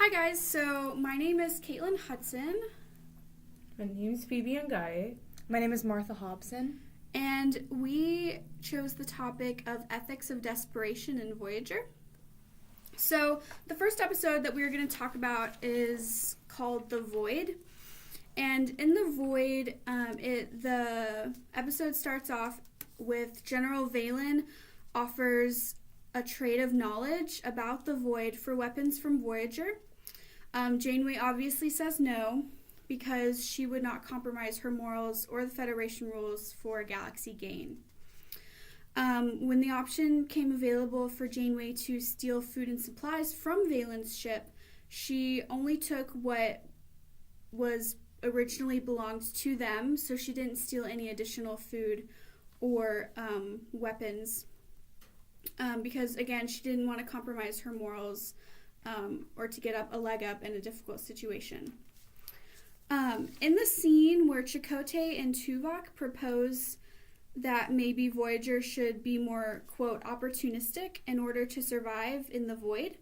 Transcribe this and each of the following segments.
Hi guys, so my name is Caitlin Hudson. My name's Phoebe Ngaye. My name is Martha Hobson. And we chose the topic of ethics of desperation in Voyager. So the first episode that we're going to talk about is called The Void. And in The Void, the episode starts off with General Valen offers a trade of knowledge about the Void for weapons from Voyager. Janeway obviously says no, because she would not compromise her morals or the Federation rules for galaxy gain. When the option came available for Janeway to steal food and supplies from Valen's ship, she only took what was originally belonged to them, so she didn't steal any additional food or weapons, because, again, she didn't want to compromise her morals or to get a leg up in a difficult situation. In the scene where Chakotay and Tuvok propose that maybe Voyager should be more, quote, opportunistic in order to survive in the void,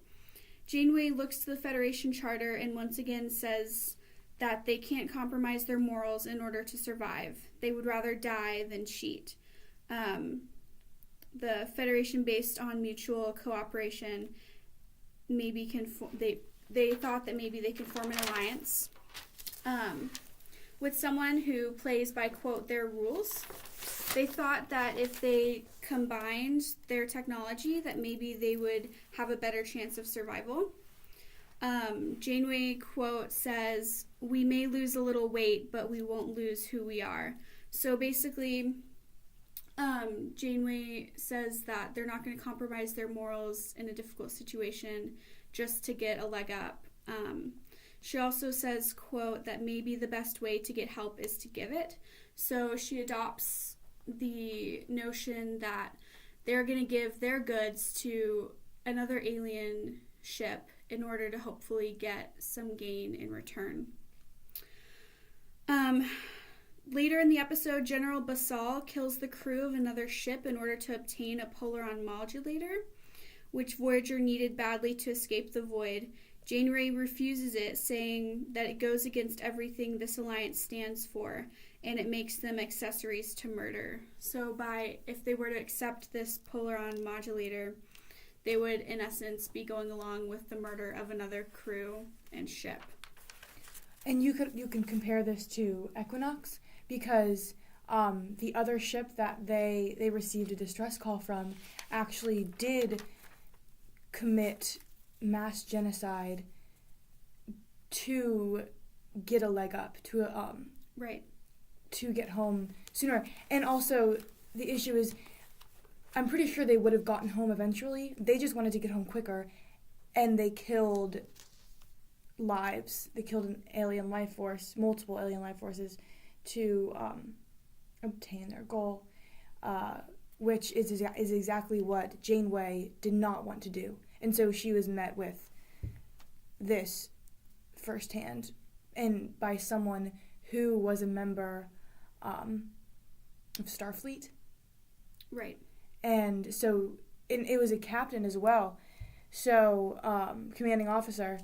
Janeway looks to the Federation Charter and once again says that they can't compromise their morals in order to survive. They would rather die than cheat. The Federation, based on mutual cooperation, maybe they thought that maybe they could form an alliance with someone who plays by, quote, their rules. They thought that if they combined their technology, that maybe they would have a better chance of survival. Janeway, quote, says, "We may lose a little weight, but we won't lose who we are." So basically, Janeway says that they're not going to compromise their morals in a difficult situation just to get a leg up. She also says, quote, that maybe the best way to get help is to give it. So she adopts the notion that they're going to give their goods to another alien ship in order to hopefully get some gain in return. Later in the episode, General Basal kills the crew of another ship in order to obtain a Polaron modulator, which Voyager needed badly to escape the void. Janeway refuses it, saying that it goes against everything this alliance stands for, and it makes them accessories to murder. So if they were to accept this Polaron modulator, they would, in essence, be going along with the murder of another crew and ship. And you can compare this to Equinox, because the other ship that they received a distress call from actually did commit mass genocide to get a leg up, to get home sooner. And also, the issue is, I'm pretty sure they would have gotten home eventually. They just wanted to get home quicker, and they killed lives. They killed an alien life force, multiple alien life forces, to obtain their goal, which is exactly what Janeway did not want to do. And so she was met with this firsthand, and by someone who was a member of Starfleet. Right. And so it was a captain as well, so commanding officer.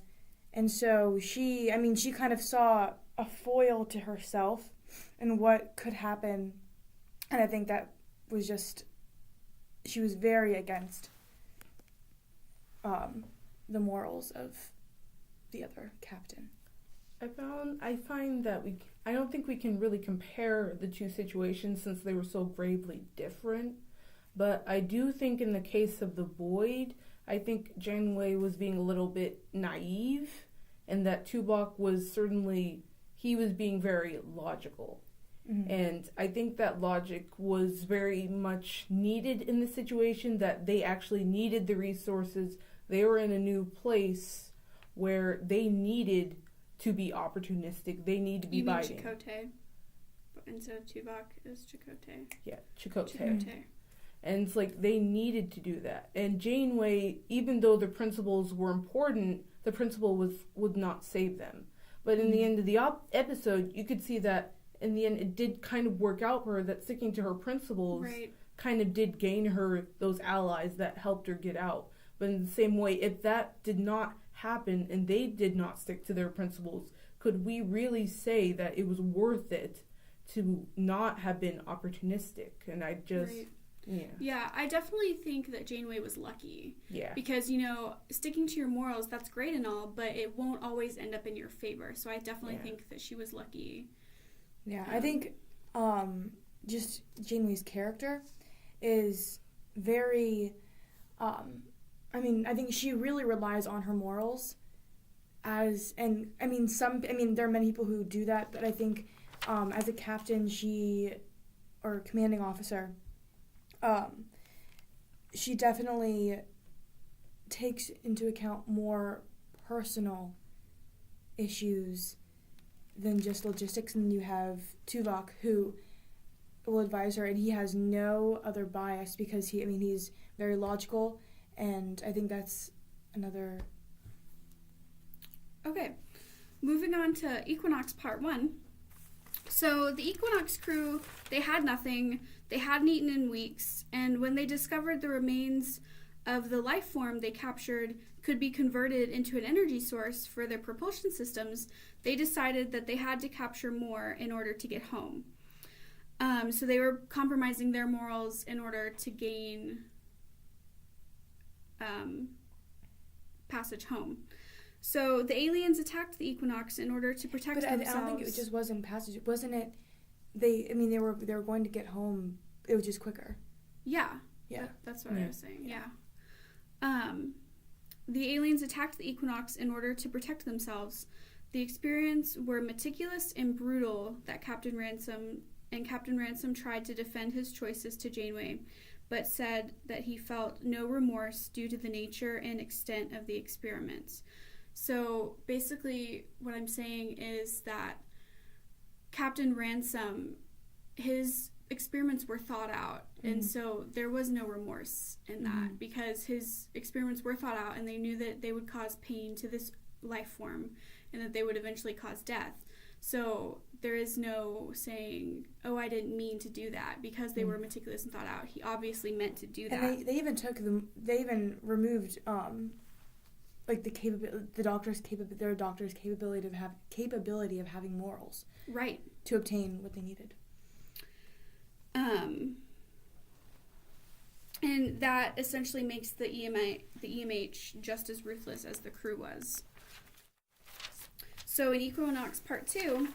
And so she kind of saw a foil to herself and what could happen. And I think that was she was very against the morals of the other captain. I find that I don't think we can really compare the two situations since they were so gravely different. But I do think in the case of the Void, I think Janeway was being a little bit naive, and that Tuvok was being very logical. Mm-hmm. And I think that logic was very much needed in the situation, that they actually needed the resources. They were in a new place where they needed to be opportunistic. They need to be biting. You mean Chakotay? Instead of Tuvok, it was Chakotay. Yeah, Chakotay. And it's like they needed to do that. And Janeway, even though the principles were important, the principle would not save them. But in the end of the episode, you could see that in the end it did kind of work out for her, that sticking to her principles kind of did gain her those allies that helped her get out. But in the same way, if that did not happened and they did not stick to their principles, could we really say that it was worth it to not have been opportunistic? And I just, Right. yeah. Yeah, I definitely think that Janeway was lucky. Yeah. Because, you know, sticking to your morals, that's great and all, but it won't always end up in your favor. So I definitely think that she was lucky. Yeah, I think just Janeway's character is very, I think she really relies on her morals there are many people who do that, but I think as a captain, or commanding officer, she definitely takes into account more personal issues than just logistics. And you have Tuvok, who will advise her, and he has no other bias because he's very logical, and I think that's another. Okay, moving on to Equinox Part 1. So the Equinox crew, they had nothing, they hadn't eaten in weeks, and when they discovered the remains of the life form they captured could be converted into an energy source for their propulsion systems, they decided that they had to capture more in order to get home. So they were compromising their morals in order to gain passage home. So the aliens attacked the Equinox in order to protect themselves. But I don't think it just wasn't passage. Wasn't it? They were going to get home. It was just quicker. Yeah. Yeah. That's what I was saying. Yeah. The aliens attacked the Equinox in order to protect themselves. The experiments were meticulous and brutal that Captain Ransom tried to defend his choices to Janeway, but said that he felt no remorse due to the nature and extent of the experiments. So basically what I'm saying is that Captain Ransom, his experiments were thought out, and so there was no remorse in that because his experiments were thought out and they knew that they would cause pain to this life form and that they would eventually cause death. So there is no saying, oh, I didn't mean to do that, because they were meticulous and thought out. He obviously meant to do that. And they even removed their doctor's capability of having morals, right, to obtain what they needed. And that essentially makes the EMH just as ruthless as the crew was. So in Equinox Part 2,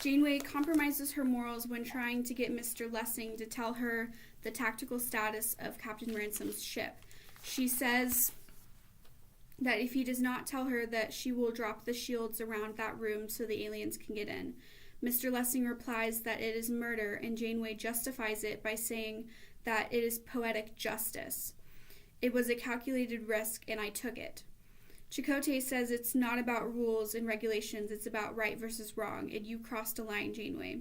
Janeway compromises her morals when trying to get Mr. Lessing to tell her the tactical status of Captain Ransom's ship. She says that if he does not tell her, that she will drop the shields around that room so the aliens can get in. Mr. Lessing replies that it is murder, and Janeway justifies it by saying that it is poetic justice. It was a calculated risk, and I took it. Chakotay says it's not about rules and regulations, it's about right versus wrong, and you crossed a line, Janeway.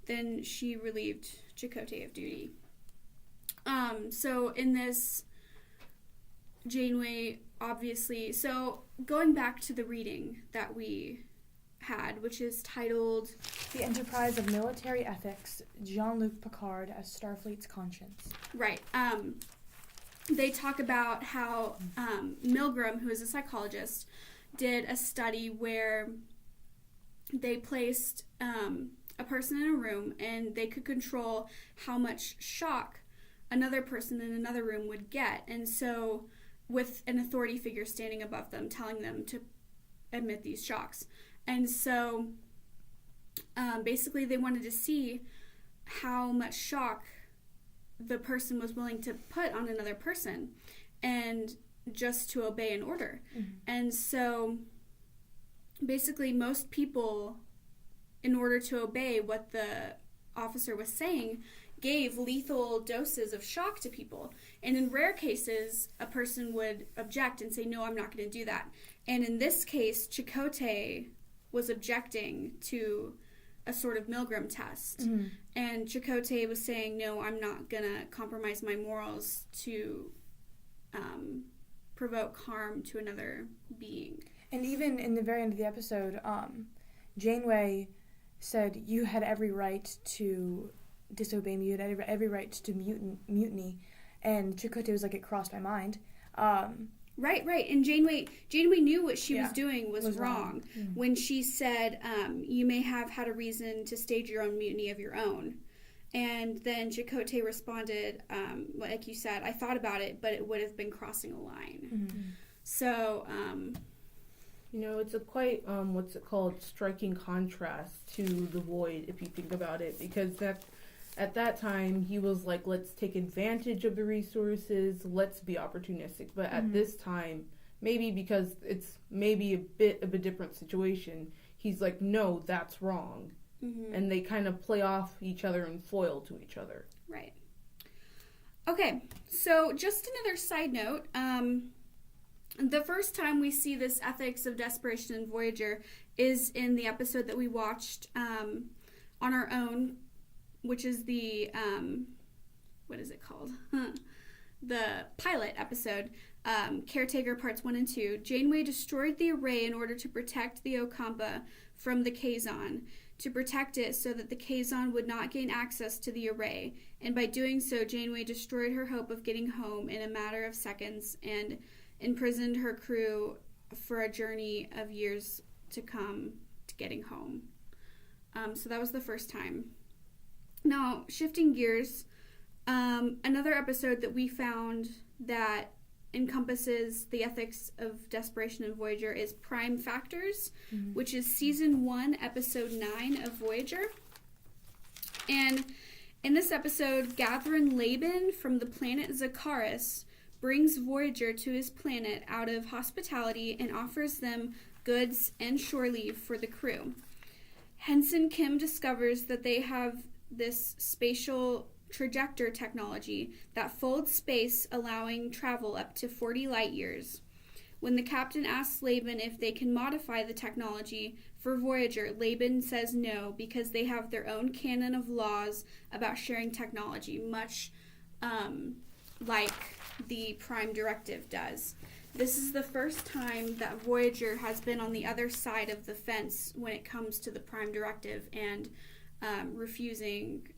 Then she relieved Chakotay of duty. So in this, Janeway obviously, so going back to the reading that we had, which is titled The Enterprise of Military Ethics, Jean-Luc Picard as Starfleet's Conscience. Right. They talk about how Milgram, who is a psychologist, did a study where they placed a person in a room and they could control how much shock another person in another room would get. And so with an authority figure standing above them telling them to emit these shocks. And so basically they wanted to see how much shock the person was willing to put on another person and just to obey an order. And so basically most people, in order to obey what the officer was saying, gave lethal doses of shock to people. And in rare cases, a person would object and say, no, I'm not going to do that. And in this case, Chakotay was objecting to a sort of Milgram test. And Chakotay was saying, no, I'm not going to compromise my morals to provoke harm to another being. And even in the very end of the episode, Janeway said, you had every right to disobey me, you had every right to mutiny. And Chakotay was like, it crossed my mind. Right. And Janeway knew what she was Yeah, doing was wrong when she said, "You may have had a reason to stage your own mutiny of your own." And then Chakotay responded, like you said, "I thought about it, but it would have been crossing a line." Mm-hmm. So, It's a quite striking contrast to the Void, if you think about it, because at that time he was like, let's take advantage of the resources, let's be opportunistic. But at this time, maybe because it's maybe a bit of a different situation, he's like, no, that's wrong. And they kind of play off each other and foil to each other. Right. Okay, so just another side note, the first time we see this ethics of desperation in Voyager is in the episode that we watched on our own, which is the, what is it called? The pilot episode, Caretaker Parts 1 and 2. Janeway destroyed the array in order to protect the Ocampa from the Kazon, to protect it so that the Kazon would not gain access to the array, and by doing so, Janeway destroyed her hope of getting home in a matter of seconds and imprisoned her crew for a journey of years to come to getting home. So that was the first time. Now, shifting gears, another episode that we found that encompasses the ethics of desperation in Voyager is Prime Factors, which is season 1, episode 9 of Voyager. And in this episode, Gathrin Laban from the planet Zakaris brings Voyager to his planet out of hospitality and offers them goods and shore leave for the crew. Henson Kim discovers that they have this spatial trajector technology that folds space, allowing travel up to 40 light years. When the captain asks Laban if they can modify the technology for Voyager, Laban says no, because they have their own canon of laws about sharing technology, much like the Prime Directive does. This is the first time that Voyager has been on the other side of the fence when it comes to the Prime Directive and refusing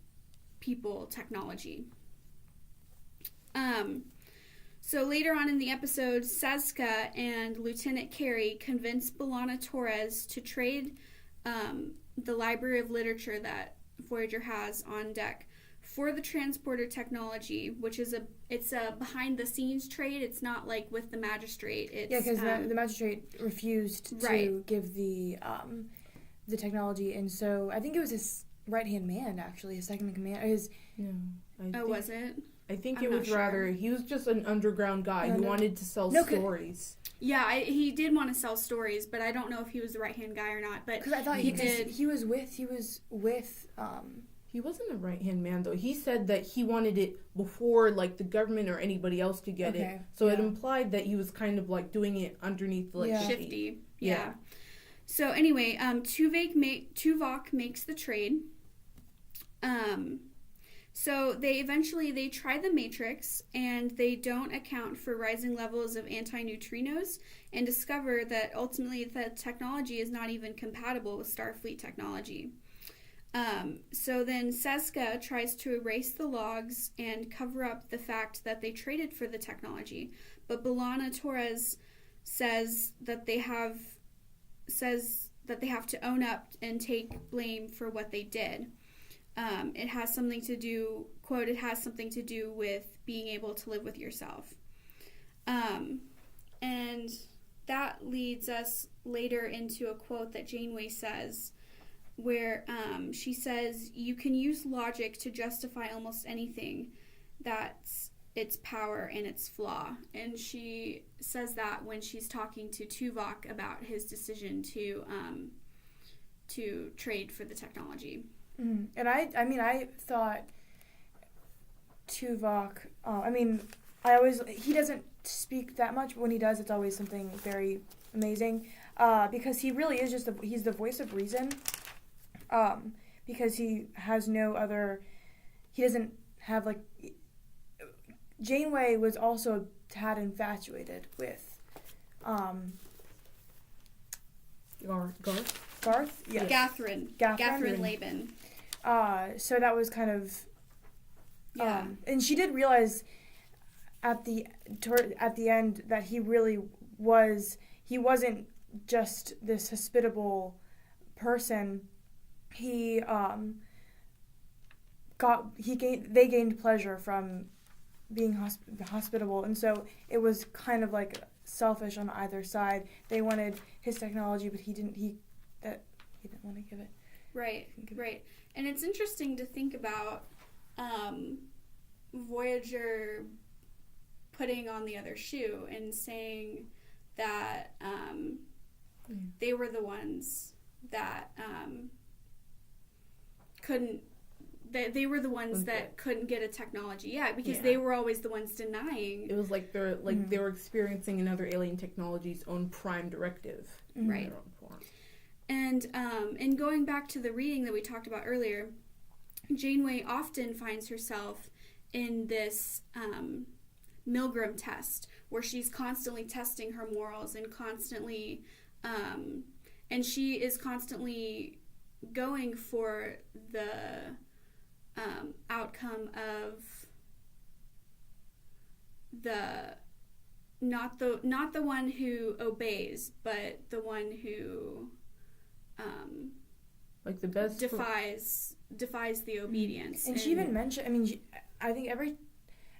people technology. So later on in the episode, Sazka and Lieutenant Carey convince B'Elanna Torres to trade the library of literature that Voyager has on deck for the transporter technology, which is it's a behind the scenes trade. It's not like with the magistrate. It's, because the magistrate refused to give the technology, and so I think it was his right-hand man, actually, his second in command. Was it? I think I'm it not was sure. rather, he was just an underground guy who wanted to sell stories. Yeah, he did want to sell stories, but I don't know if he was the right-hand guy or not. But because I thought he did. He was with. He wasn't a right-hand man, though. He said that he wanted it before, like, the government or anybody else could get it. So it implied that he was kind of, like, doing it underneath, like, shifty. Yeah. So anyway, Tuvok makes the trade. So they try the Matrix, and they don't account for rising levels of anti-neutrinos, and discover that ultimately the technology is not even compatible with Starfleet technology. So then Sazka tries to erase the logs and cover up the fact that they traded for the technology, but B'Elanna Torres says that they have to own up and take blame for what they did. It has something to do, quote, it has something to do with being able to live with yourself. And that leads us later into a quote that Janeway says, where she says, "You can use logic to justify almost anything. That's its power and its flaw." And she says that when she's talking to Tuvok about his decision to trade for the technology. And I thought Tuvok. He doesn't speak that much, but when he does, it's always something very amazing. Because he really is he's the voice of reason. Because he has no other. He doesn't have like. Janeway was also tad infatuated with. Garth? Yes. Gathrin Laban. So that was kind of... Yeah. And she did realize... at the end that he really he wasn't just this hospitable person. They gained pleasure from being hospitable, and so it was kind of like selfish on either side. They wanted his technology, but he didn't want to give it. Right. And it's interesting to think about Voyager putting on the other shoe and saying that they were the ones that couldn't. They were the ones that couldn't get a technology. Yeah, because they were always the ones denying. It was like they were experiencing another alien technology's own prime directive. Right. In their own form. And going back to the reading that we talked about earlier, Janeway often finds herself in this Milgram test where she's constantly testing her morals and constantly, and she is constantly going for the outcome of not the one who obeys, but the one who like the best defies the obedience. And she even mentioned, I think every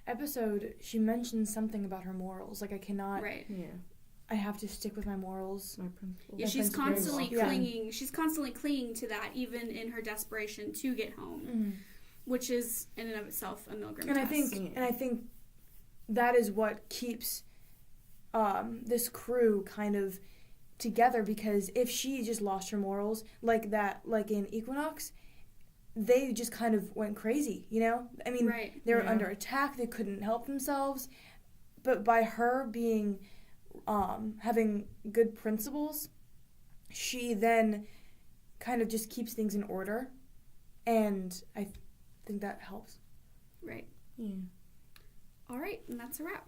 episode she mentions something about her morals. Like, I cannot. Right. Yeah. I have to stick with my morals. My principles. Yeah, she's constantly clinging. She's constantly clinging to that, even in her desperation to get home, which is in and of itself a Milgram test. I think that is what keeps this crew kind of together, because if she just lost her morals like that, like in Equinox, they just kind of went crazy, you know? I mean, they were under attack, they couldn't help themselves, but by her being having good principles, she then kind of just keeps things in order, and I think that helps. Right. Yeah. All right, and that's a wrap.